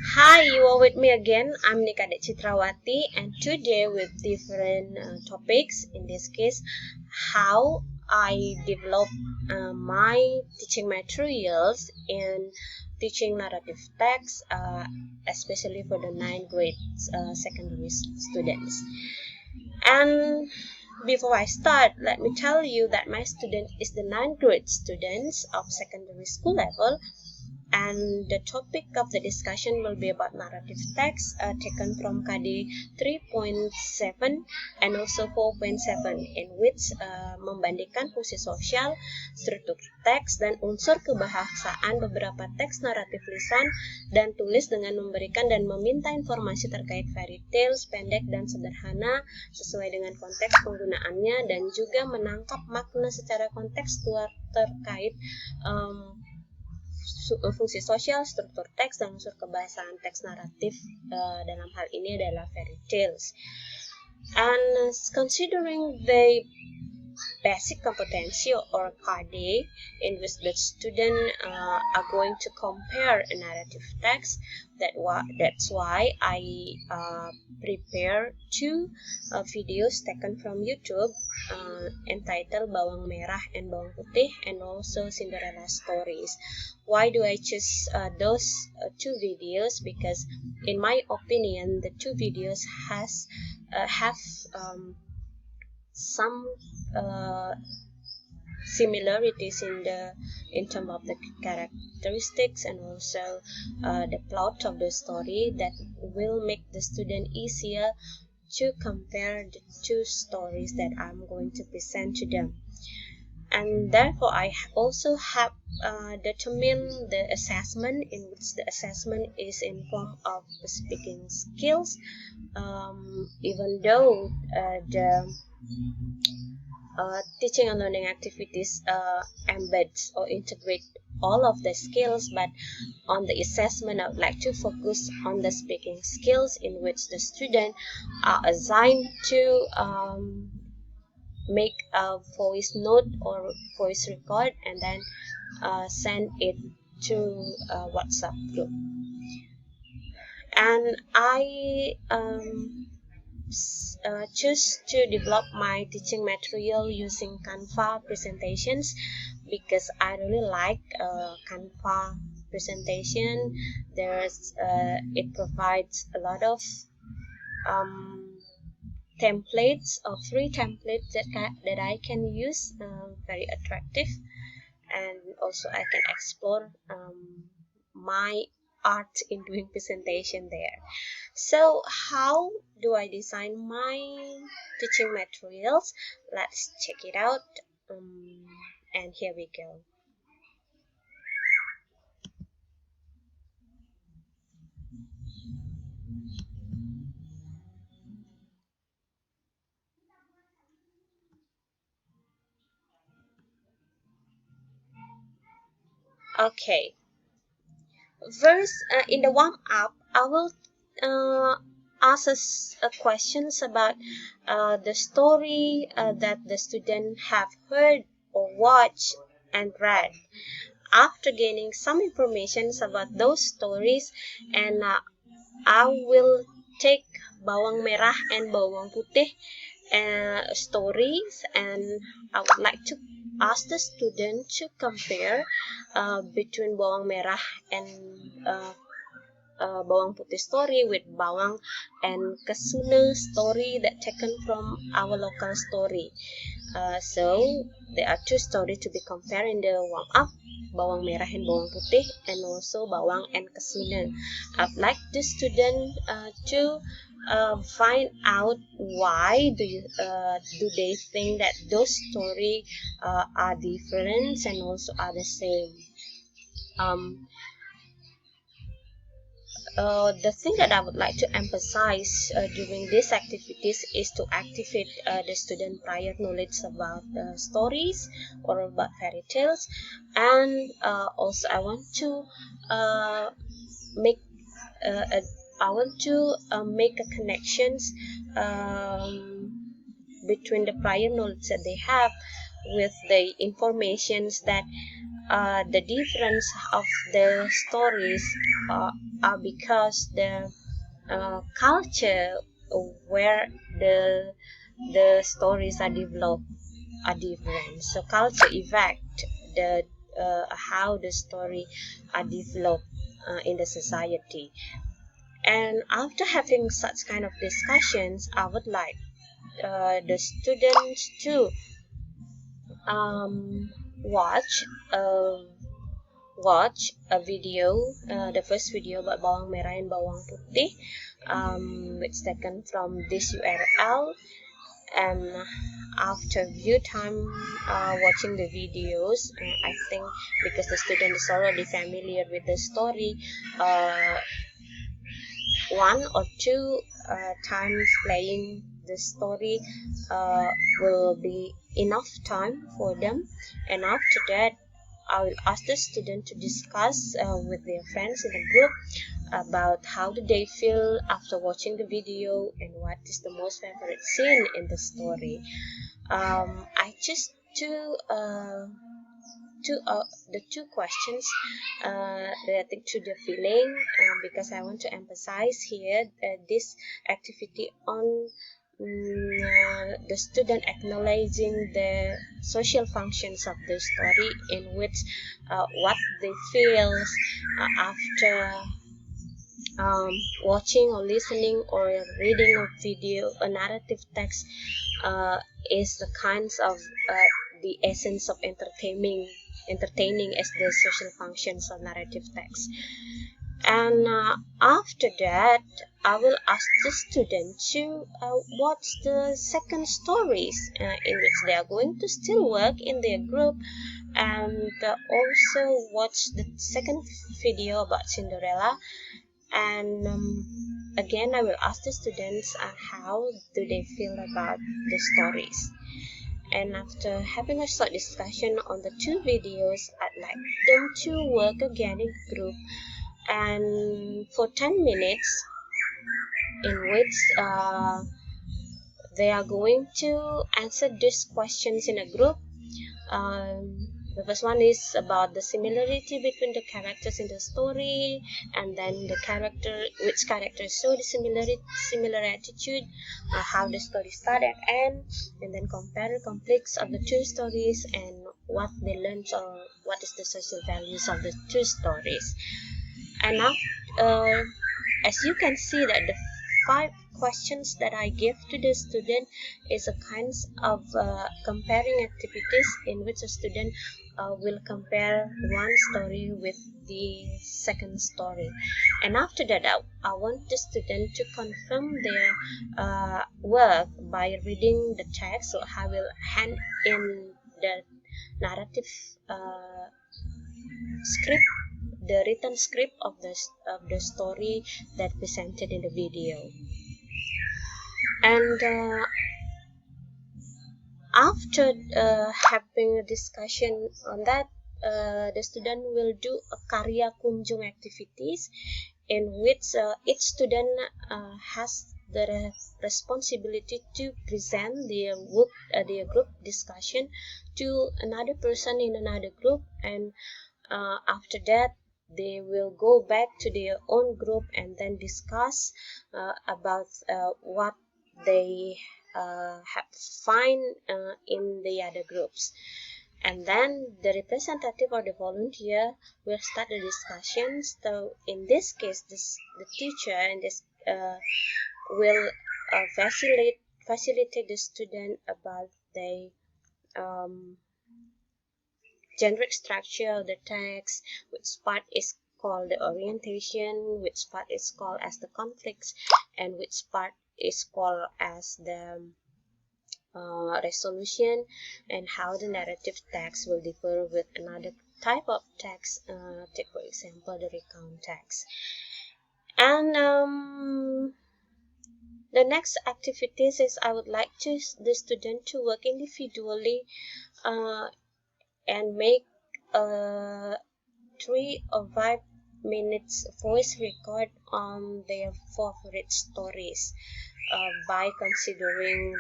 Hi, you are with me again. I'm Nikadek Chitrawati, and today with different topics. In this case, how I develop my teaching materials in teaching narrative text, especially for the ninth grade secondary students. And before I start, let me tell you that my student is the ninth grade students of secondary school level, and the topic of the discussion will be about narrative text taken from KD 3.7 and also 4.7, in which membandingkan fungsi sosial, struktur teks, dan unsur kebahasaan beberapa teks naratif lisan dan tulis dengan memberikan dan meminta informasi terkait fairy tales pendek dan sederhana sesuai dengan konteks penggunaannya, dan juga menangkap makna secara kontekstual terkait fungsi sosial, struktur teks, dan unsur kebahasaan teks naratif dalam hal ini adalah fairy tales. And considering the basic competency or KD, in which the student are going to compare a narrative text, that's why I prepare two videos taken from YouTube entitled Bawang Merah and Bawang Putih, and also Cinderella Stories. Why do I choose those two videos? Because in my opinion, the two videos have some similarities in terms of the characteristics and also the plot of the story that will make the student easier to compare the two stories that I'm going to present to them. And therefore I also have determined the assessment, in which the assessment is in form of speaking skills, even though the teaching and learning activities embeds or integrate all of the skills, but on the assessment I would like to focus on the speaking skills, in which the student are assigned to make a voice note or voice record and then send it to a WhatsApp group. And I choose to develop my teaching material using Canva presentations, because I really like Canva presentation. It provides a lot of templates, or free templates that I can use, very attractive, and also I can explore my art in doing presentation there. So how do I design my teaching materials? Let's check it out, and here we go. Okay, first, in the warm-up I will ask us questions about the story that the student have heard or watched and read. After gaining some information about those stories, and I will take Bawang Merah and Bawang Putih stories, and I would like to ask the student to compare between Bawang Merah and Bawang Putih story with Bawang and Kesuna story that taken from our local story. So there are two stories to be compared in the warm-up: Bawang Merah and Bawang Putih, and also Bawang and Kesuna. I'd like the student to find out why do they think that those stories are different and also are the same. The thing that I would like to emphasize during these activities is to activate the student prior knowledge about stories or about fairy tales, and also I want to make a I want to make a connections between the prior knowledge that they have with the informations that the difference of the stories are because the culture where the stories are developed are different. So culture affect the how the story are developed in the society. And after having such kind of discussions, I would like the students to um, watch uh, watch a video, the first video about bawang merah and bawang putih, which taken from this URL. And after few time watching the videos, I think because the student is already familiar with the story, one or two times playing the story will be enough time for them. And after that, I will ask the student to discuss with their friends in the group about how do they feel after watching the video and what is the most favorite scene in the story. I choose the two questions relating to the feeling, because I want to emphasize here this activity on the student acknowledging the social functions of the story, in which what they feel after watching or listening or reading a video, a narrative text, is the kinds of the essence of entertaining as the social functions of narrative text. And after that, I will ask the student to watch the second stories, in which they are going to still work in their group, and also watch the second video about Cinderella. And again, I will ask the students how do they feel about the stories. And after having a short discussion on the two videos, I'd like them to work again in group, and for 10 minutes, in which they are going to answer these questions in a group. The first one is about the similarity between the characters in the story, and then which characters show the similar attitude, how the story started and end, and then compare the conflicts of the two stories and what they learned, or what is the social values of the two stories. And now, as you can see that the 5 questions that I give to the student is a kinds of comparing activities, in which a student will compare one story with the second story. And after that, I want the student to confirm their work by reading the text. So I will hand in the narrative script, the written script of the story that presented in the video. And after having a discussion on that, the student will do a karya kunjung activities, in which each student has the responsibility to present their work, their group discussion to another person in another group. And after that, they will go back to their own group and then discuss about what they have find in the other groups. And then the representative or the volunteer will start the discussions. So in this case, the teacher and this will facilitate the student about the generic structure of the text, which part is called the orientation, which part is called as the conflicts, and which part is called as the resolution, and how the narrative text will differ with another type of text, take for example the recount text. And the next activities is I would like the student to work individually and make 3 or 5 minutes voice record on their favorite stories, by considering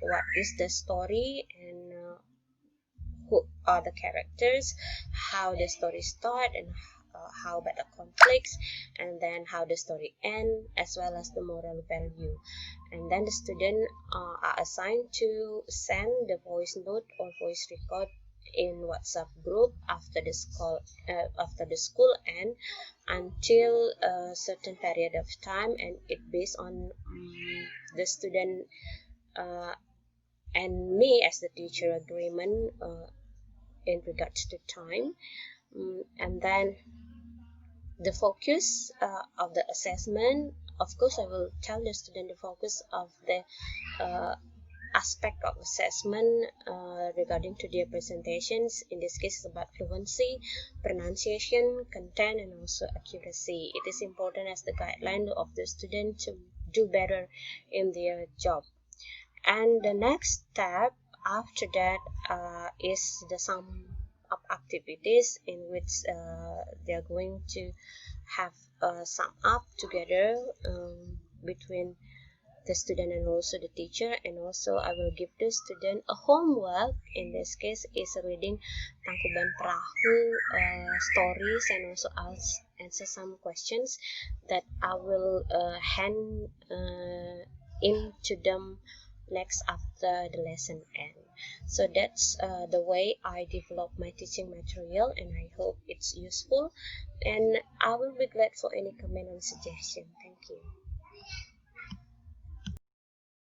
what is the story and who are the characters, how the story start, and how about the conflicts, and then how the story end, as well as the moral value. And then the student are assigned to send the voice note or voice record in WhatsApp group after the school end until a certain period of time, and it based on the student and me as the teacher agreement in regards to time. And then the focus of the assessment, of course I will tell the student the focus of the aspect of assessment regarding to their presentations. In this case, it's about fluency, pronunciation, content, and also accuracy. It is important as the guideline of the student to do better in their job. And the next step after that is the sum of activities, in which they are going to have a sum up together between the student and also the teacher. And also I will give the student a homework. In this case is reading Tangkuban Perahu stories, and also answer some questions that I will hand in to them next after the lesson end. So that's the way I develop my teaching material, and I hope it's useful, and I will be glad for any comment and suggestion. Thank you.